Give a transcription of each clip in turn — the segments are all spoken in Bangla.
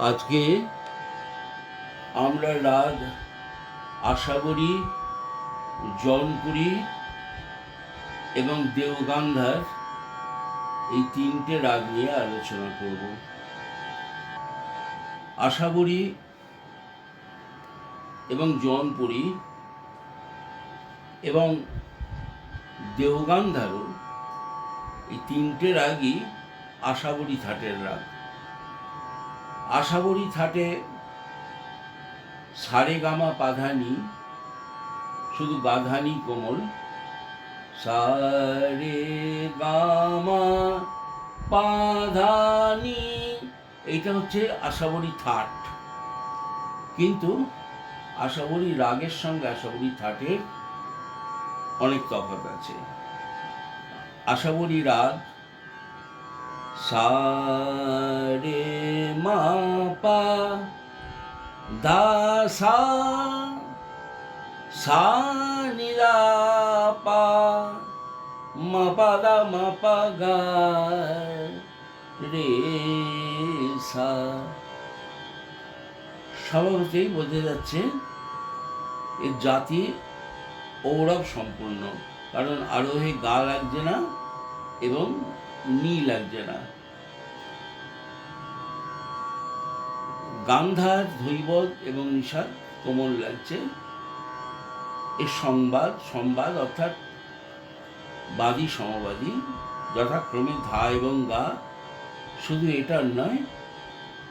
আজকে আমরা রাগ আশাবরী, জৌনপুরী এবং দেওগান্ধার এই তিনটে রাগ নিয়ে আলোচনা করব। আশাবরী এবং জৌনপুরী এবং দেওগান্ধারও এই তিনটে রাগই আশাবরী থাটের রাগ। আশাবরী থাটে সারে গামা পাধানি, শুধু গাধানি কোমল, সারে গামা পাধানি, এইটা হচ্ছে আশাবরী থাট। কিন্তু আশাবরী রাগের সঙ্গে আশাবরী থাটের অনেক তফাৎ আছে। আশাবরী রাগ সারে মা পা ধা সা, সা নি ধা পা, মা পা ধা মা পা গা রে সা। স্বভাবতই বোঝা যাচ্ছে এর জাতি ঔড়ব সম্পূর্ণ, কারণ আরোহে গা লাগছে না এবং নি লাগছে না। গান্ধার ধৈবত এবং নিষাদ কোমল লাগছে। এর সংবাদ অর্থাৎ বাদী সমবাদী, যথাক্রমে ধা এবং গা। শুধু এটার নয়,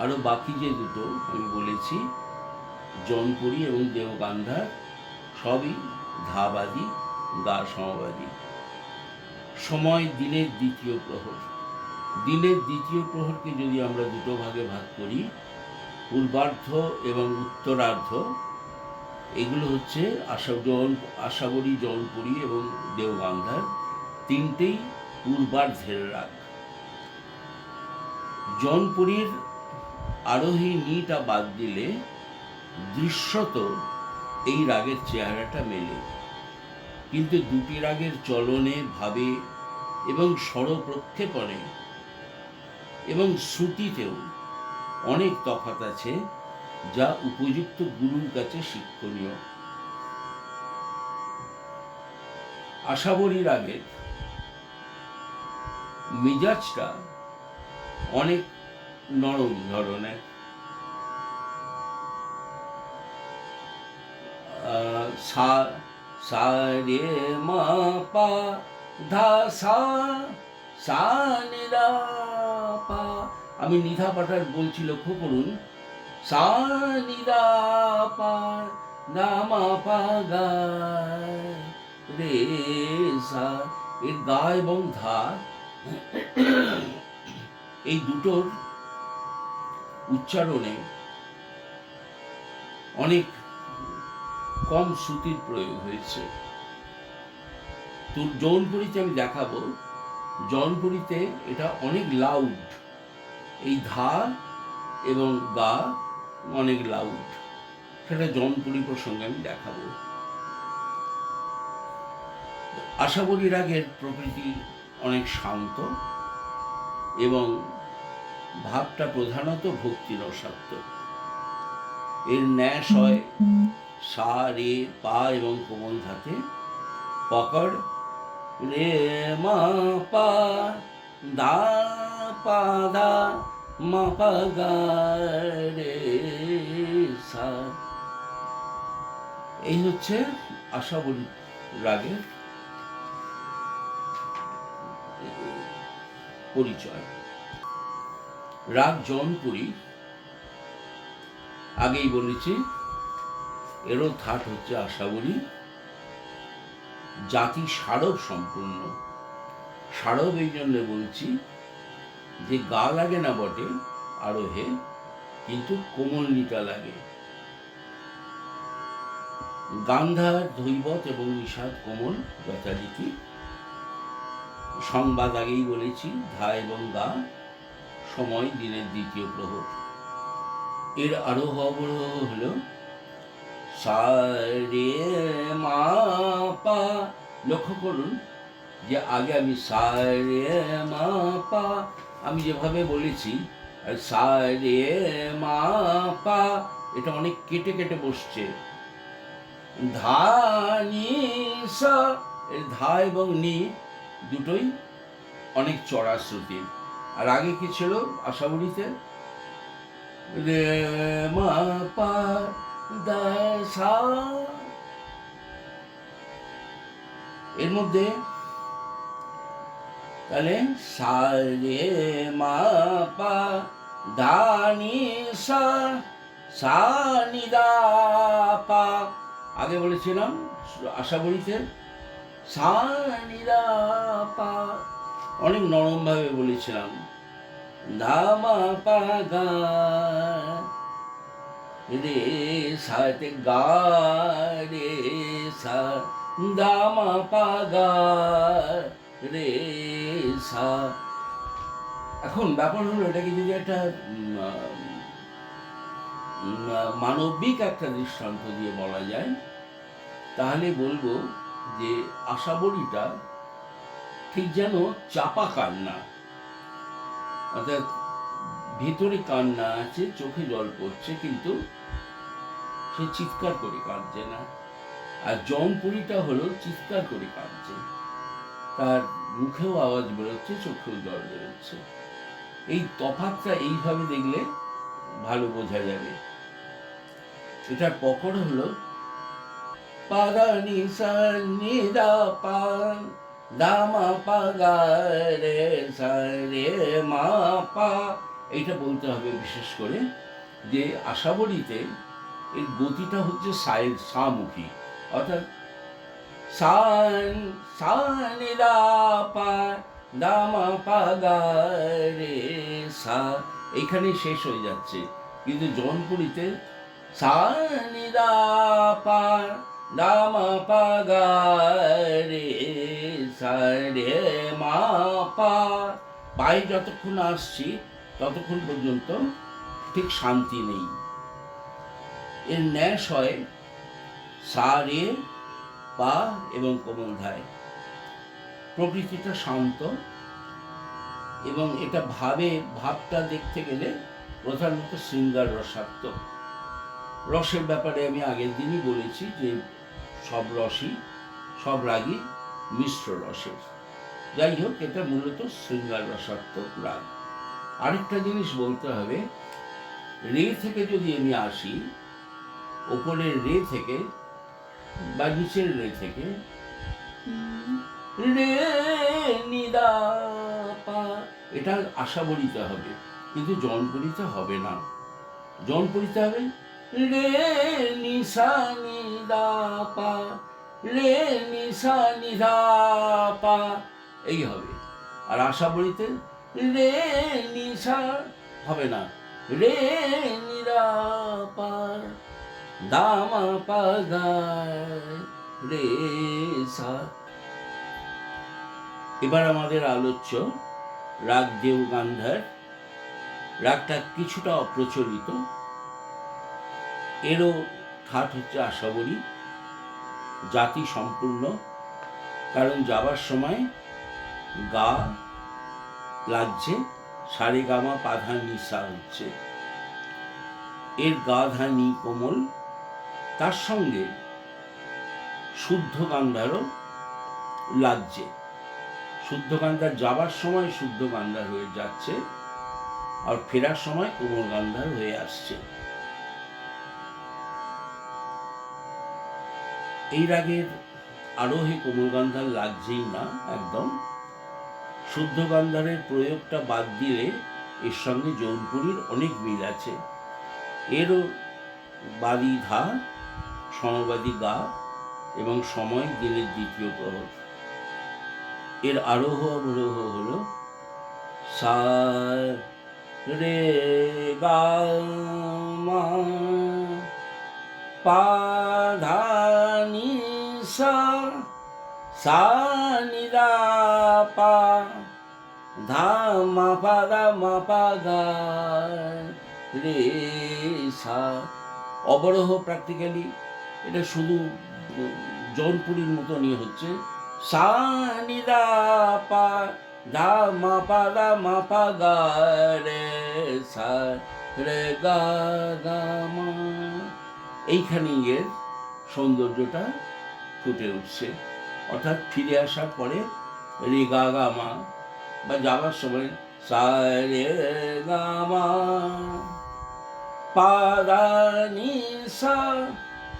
আরো বাকি যে দুটো আমি বলেছি, জৌনপুরী এবং দেওগান্ধার, সবই ধাবাদী, গা সমবাদী। সময় দিনের দ্বিতীয় প্রহর। দিনের দ্বিতীয় প্রহরকে যদি আমরা দুটো ভাগে ভাগ করি, পূর্বার্ধ এবং উত্তরার্ধ, এগুলো হচ্ছে আশাবরী, জৌনপুরী এবং দেওগান্ধার তিনটেই পূর্বার্ধের রাগ। জৌনপুরীর আরোহী নিটা বাদ দিলে দৃশ্যত এই রাগের চেহারাটা মেলে, কিন্তু দুটি রাগের চলনে, ভাবে এবং স্বরপ্রক্ষেপণে এবং শ্রুতিতেও অনেক তফাৎ আছে, যা উপযুক্ত গুরুর কাছে শিক্ষণীয়। আশাবরী রাগের মেজাজটা অনেক নরম ধরনের। সা, সা রে মা পা ধা সা, সা নি ধা পা। আমি নিধা পাঠার বলছি, লক্ষ্য করুন। সা নি ধা পা, ধা মা পা গা রে সা। এর গা এবং ধা, এই দুটোর উচ্চারণে অনেক কম শ্রুতির প্রয়োগ হয়েছে। তো জৌনপুরীতে আমি দেখাবো, জৌনপুরীতে এটা অনেক লাউড, এই ধা এবং গা অনেক লাউড, সেটা জৌনপুরী প্রসঙ্গে আমি দেখাবো। আশাবরী রাগের প্রকৃতি অনেক শান্ত এবং ভাবটা প্রধানত ভক্তি রসাত্মক। এর ন্যাস হয় সা, রে, পা এবং কোমল ধাতে, পকড় রে মা পা দা পা ধা মা পা গা রে সা। এই হচ্ছে আশাবরী রাগের পরিচয়। রাগ জৌনপুরী আগেই বলেছি, এরও থাট হচ্ছে আশাবরী। জাতি সারব সম্পূর্ণ। সারব এই জন্য বলছি যে গা লাগে না বটে আরোহে, কিন্তু কোমল নিটা লাগে। গান্ধার ধৈবত এবং নিষাদ কোমল যথারীতি। সংবাদ আগেই বলেছি, ধা এবং গা। সময় দিনের দ্বিতীয় প্রহর। এর আরোহ অবরোহ হলো সা রে মা পা। লক্ষ্য করুন যে আগে আমি সা রে মা পা, আমি যেভাবে বলেছি আর সা রে মা পা, এটা অনেক কেটে কেটে বসছে। ধা নি সা, এর ধা এবং নি দুটোই অনেক চড়া শ্রুতির। আর আগে কি ছিল আশাবরীতে? রে মা পা দা সা। এর মধ্যে তাহলে সা রে মা পা ধা নি সা, সা নি দা পা। আগে বলেছিলাম আশাবরীতে সা নি দা পা, অনেক নরম ভাবে বলেছিলাম। ধা মা পা গা রে সাতে গা রে সা, দা মা পা গা রে সা। এখন ব্যাপার হলো এটাকে যদি একটা মানবিক একটা দৃষ্টান্ত দিয়ে বলা যায়, তাহলে বলবো যে আশাবরীটা ঠিক যেন চাপা কান্না, অর্থাৎ ভিতরে কান্না আছে, চোখে জল পড়ছে, কিন্তু সে চিৎকার করে কাঁদছে না। আর জনপুরীটা হলো চিৎকার করে কাঁদছে, তার মুখেও আওয়াজ বেরোচ্ছে, চোখেও জল বেরোচ্ছে। এই তফাৎটা এইভাবে দেখলে ভালো বোঝা যাবে। এটার পকড় হলো পাদা নি সা নি দা পা, দা মা পা গা রে সা রে মা পা। এইটা বলতে হবে বিশেষ করে যে আশাবরীতে এর গতিটা হচ্ছে সায়ের সামুখী, অর্থাৎ সান সা নি দা পা, দা মা পা গা রে সা, এইখানে শেষ হয়ে যাচ্ছে। কিন্তু জনপুরীতে সা নি দা পা, দা মা পা গা রে সা রে মা পা। পায়ে যতক্ষণ আসছি ততক্ষণ পর্যন্ত ঠিক শান্তি নেই। এর ন্যাস হয় সা রে পা এবং কোমলধায়। প্রকৃতিটা শান্ত, এবং এটা ভাবটা দেখতে গেলে প্রধানত শৃঙ্গার রসাত্মক। রসের ব্যাপারে আমি আগের দিনই বলেছি যে সব রসই, সব রাগই মিশ্র রসের। যাই হোক, এটা মূলত শৃঙ্গার রসাত্মক রাগ। আরেকটা জিনিস বলতে হবে, রে থেকে যদি আমি আসি, ওপরের রে থেকে বা নিচের রে থেকে, রে নি দা পা, এটা আশাবরীতে হবে, কিন্তু জনপুরীতে হবে না। জনপুরীতে হবে রে নি সা নি দা পা, রে নি সা নি দা পা, এই হবে। আর আশাবরীতে রে নি সা হবে না, রে নি দা পা, দা মা পা গা রে সা। এবার আমাদের আলোচ্য রাগ দেও গান্ধার। রাগটা কিছুটা অপ্রচলিত, এরও ঠাট হচ্ছে আশাবরী, জাতি সম্পূর্ণ। কারণ যাবার সময় গা লাগছে, সারে গামা পাধা নিসা হচ্ছে, এর গা ধা নি কোমল, তার সঙ্গে শুদ্ধ গান্ধারও লাগছে। শুদ্ধ গান্ধার যাবার সময় শুদ্ধ গান্ধার হয়ে যাচ্ছে, আর ফেরার সময় কোমল গান্ধার হয়ে আসছে। এই রাগের আরোহে কোমল গান্ধার লাগছেই না একদম। শুদ্ধ গান্ধারের প্রয়োগটা বাদ দিলে এর সঙ্গে জৌনপুরীর অনেক মিল আছে। এরও বাদি ধা, সমবাদী গা এবং সময় দিনের দ্বিতীয় প্রহর। এর আরোহ অবরোহ হল সা রে গা মা পা ধা নি সা, সা নি দা পা, ধা মা পা দা মা পা গা রে সা। অবরোহ প্র্যাকটিক্যালি এটা শুধু জৌনপুরীর মতনই হচ্ছে, সা নি দা পা, ধা মা পা গা রে সা রে গা গা মা। এইখানেই এর সৌন্দর্যটা ফুটে উঠছে। অর্থাৎ ফিরে আসার পরে রে গা গা মা, বা যাওয়ার সময় সা রে গা মা, পা দা নি সা,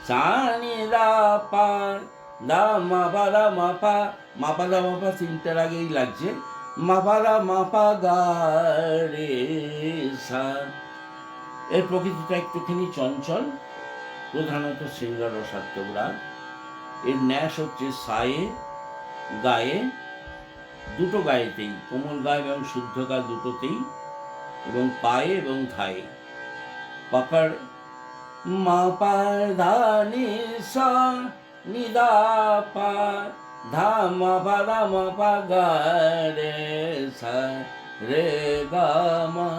সা নি দা পা, দা মা পা দা মা পা, মা পা দা মা পা তিনটার আগেই লাগছে, মা পা দা মা পা গা রে সা। এর প্রকৃতিটা একটুখানি চঞ্চল, প্রধানত শৃঙ্গার রসাত্মক রাগ। এর ন্যাস হচ্ছে সায়ে, গায়ে, দুটো গায়েতেই, কোমল গায়ে এবং শুদ্ধ গায়ে দুটোতেই, এবং পায়ে এবং ধায়ে। পাকার মা পা ধা নি সা নি দা পা, ধা মা পা দা মা পা গা রে সা রে গা মা।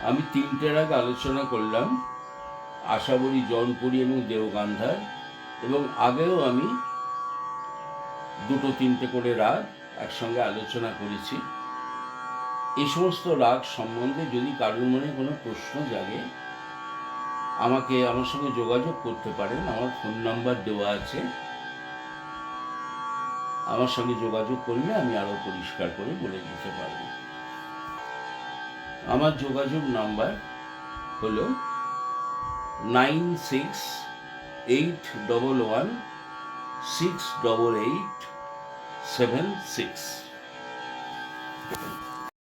আমি তিনটে রাগ আলোচনা করলাম, আশাবরী, জনপুরী এবং দেওগান্ধার, এবং আগেও আমি দুটো তিনটে করে রাগ একসঙ্গে আলোচনা করেছি। এই সমস্ত রাগ সম্বন্ধে যদি কারোর মনে কোনো প্রশ্ন জাগে, আমার সঙ্গে যোগাযোগ করতে পারেন। আমার ফোন নাম্বার দেওয়া আছে, আমার সঙ্গে যোগাযোগ করলে আমি আরো পরিষ্কার করে বলে দিতে পারব। আমার যোগাযোগ নাম্বার হলো 9681168876।